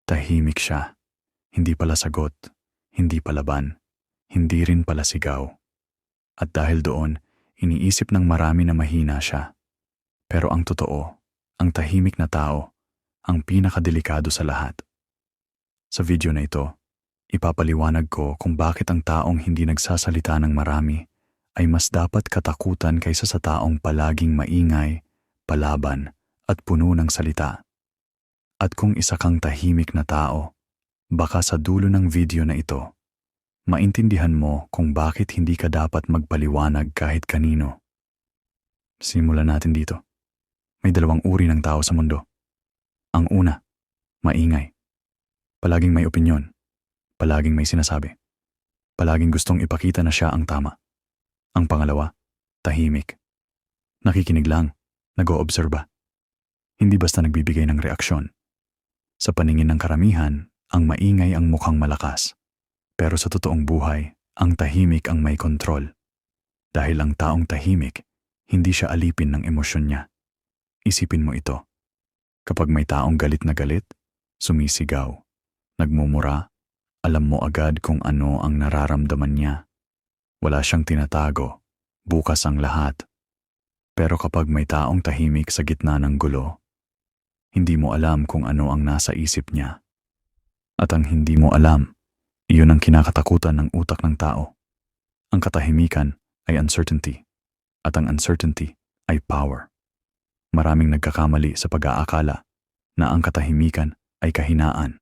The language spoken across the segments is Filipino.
Tahimik siya. Hindi pala sagot, hindi palaban, hindi rin pala sigaw. At dahil doon, iniisip ng marami na mahina siya. Pero ang totoo, ang tahimik na tao, ang pinakadelikado sa lahat. Sa video na ito, ipapaliwanag ko kung bakit ang taong hindi nagsasalita ng marami ay mas dapat katakutan kaysa sa taong palaging maingay, palaban, at puno ng salita. At kung isa kang tahimik na tao, baka sa dulo ng video na ito, maintindihan mo kung bakit hindi ka dapat magpaliwanag kahit kanino. Simulan natin dito. May dalawang uri ng tao sa mundo. Ang una, maingay. Palaging may opinyon. Palaging may sinasabi. Palaging gustong ipakita na siya ang tama. Ang pangalawa, tahimik. Nakikinig lang, nag-oobserba. Hindi basta nagbibigay ng reaksyon. Sa paningin ng karamihan, ang maingay ang mukhang malakas. Pero sa totoong buhay, ang tahimik ang may kontrol. Dahil ang taong tahimik, hindi siya alipin ng emosyon niya. Isipin mo ito. Kapag may taong galit na galit, sumisigaw, nagmumura, alam mo agad kung ano ang nararamdaman niya. Wala siyang tinatago, bukas ang lahat. Pero kapag may taong tahimik sa gitna ng gulo, hindi mo alam kung ano ang nasa isip niya. At ang hindi mo alam, iyon ang kinakatakutan ng utak ng tao. Ang katahimikan ay uncertainty, at ang uncertainty ay power. Maraming nagkakamali sa pag-aakala na ang katahimikan ay kahinaan.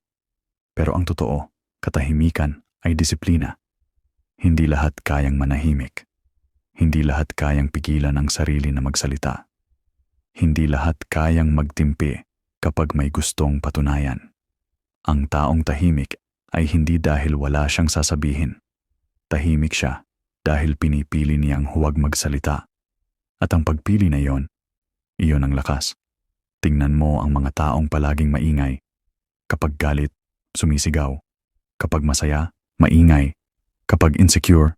Pero ang totoo, katahimikan ay disiplina. Hindi lahat kayang manahimik. Hindi lahat kayang pigilan ang sarili na magsalita. Hindi lahat kayang magtimpi kapag may gustong patunayan. Ang taong tahimik ay hindi dahil wala siyang sasabihin. Tahimik siya dahil pinipili niyang huwag magsalita. At ang pagpili na iyon ang lakas. Tingnan mo ang mga taong palaging maingay. Kapag galit, sumisigaw. Kapag masaya, maingay. Kapag insecure,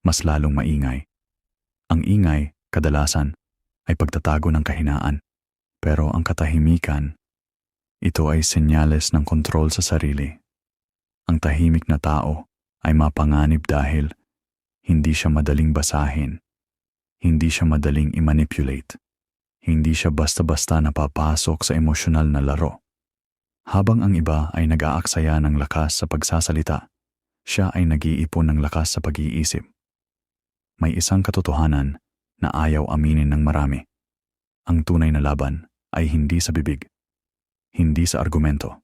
mas lalong maingay. Ang ingay, kadalasan, ay pagtatago ng kahinaan. Pero ang katahimikan, ito ay senyales ng kontrol sa sarili. Ang tahimik na tao ay mapanganib dahil hindi siya madaling basahin. Hindi siya madaling i-manipulate. Hindi siya basta-basta napapasok sa emosyonal na laro. Habang ang iba ay nag-aaksaya ng lakas sa pagsasalita, siya ay nag-iipon ng lakas sa pag-iisip. May isang katotohanan na ayaw aminin ng marami. Ang tunay na laban ay hindi sa bibig, hindi sa argumento,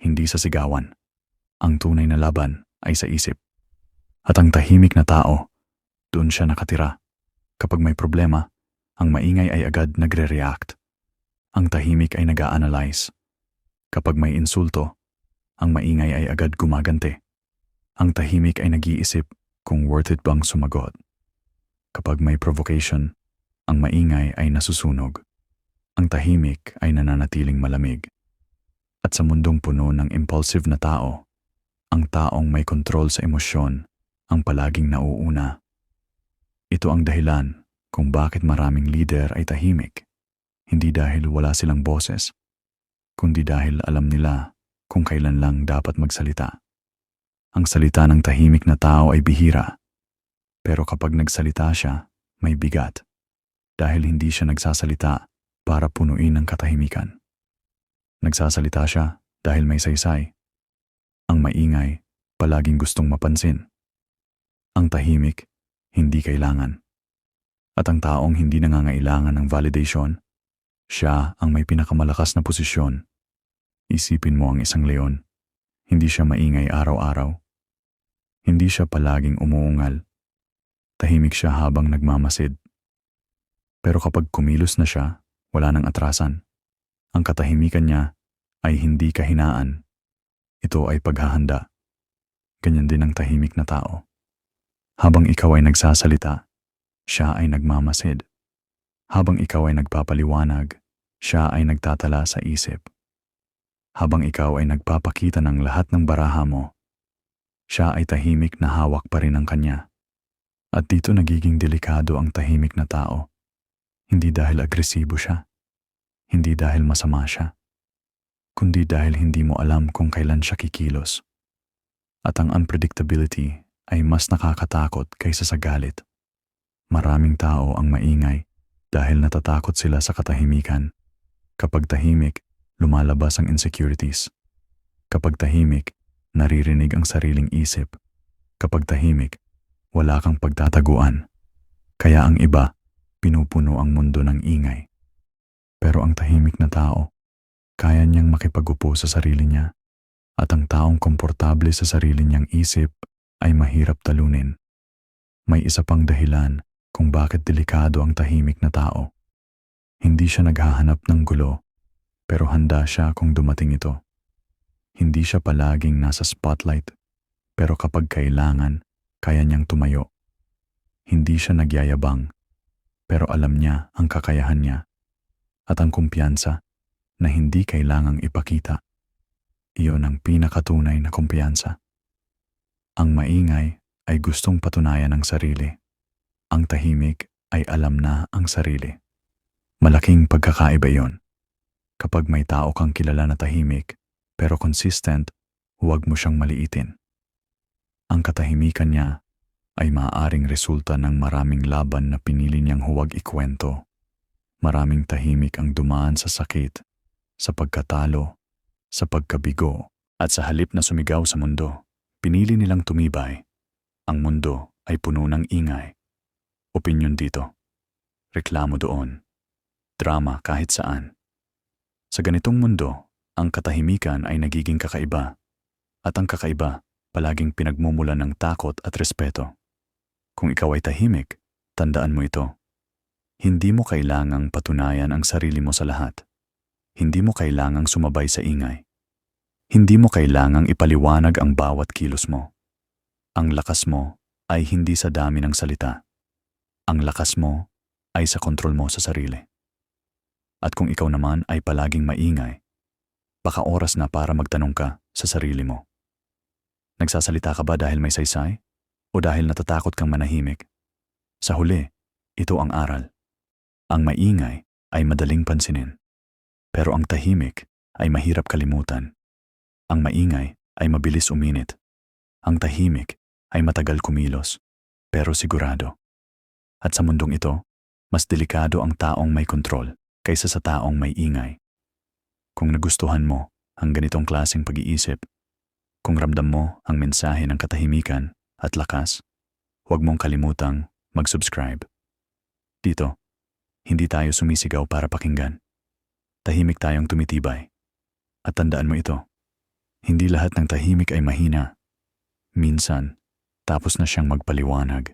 hindi sa sigawan. Ang tunay na laban ay sa isip. At ang tahimik na tao, doon siya nakatira. Kapag may problema, ang maingay ay agad nagre-react. Ang tahimik ay nag-a-analyze. Kapag may insulto, ang maingay ay agad gumaganti. Ang tahimik ay nag-iisip kung worth it bang sumagot. Kapag may provocation, ang maingay ay nasusunog. Ang tahimik ay nananatiling malamig. At sa mundong puno ng impulsive na tao, ang taong may kontrol sa emosyon ang palaging nauuna. Ito ang dahilan kung bakit maraming leader ay tahimik. Hindi dahil wala silang boses, kundi dahil alam nila kung kailan lang dapat magsalita. Ang salita ng tahimik na tao ay bihira, pero kapag nagsalita siya, may bigat. Dahil hindi siya nagsasalita para punuin ang katahimikan. Nagsasalita siya dahil may saysay. Ang maingay, palaging gustong mapansin. Ang tahimik, hindi kailangan. At ang taong hindi nangangailangan ng validation, siya ang may pinakamalakas na posisyon. Isipin mo ang isang leon. Hindi siya maingay araw-araw. Hindi siya palaging umuungal. Tahimik siya habang nagmamasid. Pero kapag kumilos na siya, wala nang atrasan. Ang katahimikan niya ay hindi kahinaan. Ito ay paghahanda. Ganyan din ang tahimik na tao. Habang ikaw ay nagsasalita, siya ay nagmamasid. Habang ikaw ay nagpapaliwanag, siya ay nagtatala sa isip. Habang ikaw ay nagpapakita ng lahat ng baraha mo, siya ay tahimik na hawak pa rin ang kanya. At dito nagiging delikado ang tahimik na tao. Hindi dahil agresibo siya. Hindi dahil masama siya. kundi dahil hindi mo alam kung kailan siya kikilos. At ang unpredictability ay mas nakakatakot kaysa sa galit. Maraming tao ang maingay dahil natatakot sila sa katahimikan. Kapag tahimik, lumalabas ang insecurities. Kapag tahimik, naririnig ang sariling isip. Kapag tahimik, wala kang pagtataguan. Kaya ang iba, pinupuno ang mundo ng ingay. Pero ang tahimik na tao, kaya niyang makipagupo sa sarili niya. At ang taong komportable sa sarili niyang isip ay mahirap talunin. May isa pang dahilan kung bakit delikado ang tahimik na tao. Hindi siya naghahanap ng gulo, pero handa siya kung dumating ito. Hindi siya palaging nasa spotlight, pero kapag kailangan, kaya niyang tumayo. Hindi siya nagyayabang, pero alam niya ang kakayahan niya at ang kumpiyansa na hindi kailangang ipakita. Iyon ang pinakatunay na kumpiyansa. Ang maingay ay gustong patunayan ang sarili. Ang tahimik ay alam na ang sarili. Malaking pagkakaiba iyon. Kapag may tao kang kilala na tahimik, pero consistent, huwag mo siyang maliitin. Ang katahimikan niya ay maaaring resulta ng maraming laban na pinili niyang huwag ikwento. Maraming tahimik ang dumaan sa sakit, sa pagkatalo, sa pagkabigo, at sa halip na sumigaw sa mundo, pinili nilang tumibay. Ang mundo ay puno ng ingay. Opinyon dito, reklamo doon, drama kahit saan. Sa ganitong mundo, ang katahimikan ay nagiging kakaiba, at ang kakaiba palaging pinagmumulan ng takot at respeto. Kung ikaw ay tahimik, tandaan mo ito. Hindi mo kailangang patunayan ang sarili mo sa lahat. Hindi mo kailangang sumabay sa ingay. Hindi mo kailangang ipaliwanag ang bawat kilos mo. Ang lakas mo ay hindi sa dami ng salita. Ang lakas mo ay sa kontrol mo sa sarili. At kung ikaw naman ay palaging maingay, baka oras na para magtanong ka sa sarili mo. Nagsasalita ka ba dahil may saysay? O dahil natatakot kang manahimik? Sa huli, ito ang aral. Ang maingay ay madaling pansinin. Pero ang tahimik ay mahirap kalimutan. Ang maingay ay mabilis uminit. Ang tahimik ay matagal kumilos, pero sigurado. At sa mundong ito, mas delikado ang taong may kontrol kaysa sa taong may ingay. Kung nagustuhan mo ang ganitong klaseng pag-iisip, kung ramdam mo ang mensahe ng katahimikan at lakas, huwag mong kalimutang mag-subscribe. Dito, hindi tayo sumisigaw para pakinggan. Tahimik tayong tumitibay. At tandaan mo ito, hindi lahat ng tahimik ay mahina. Minsan, tapos na siyang magpaliwanag.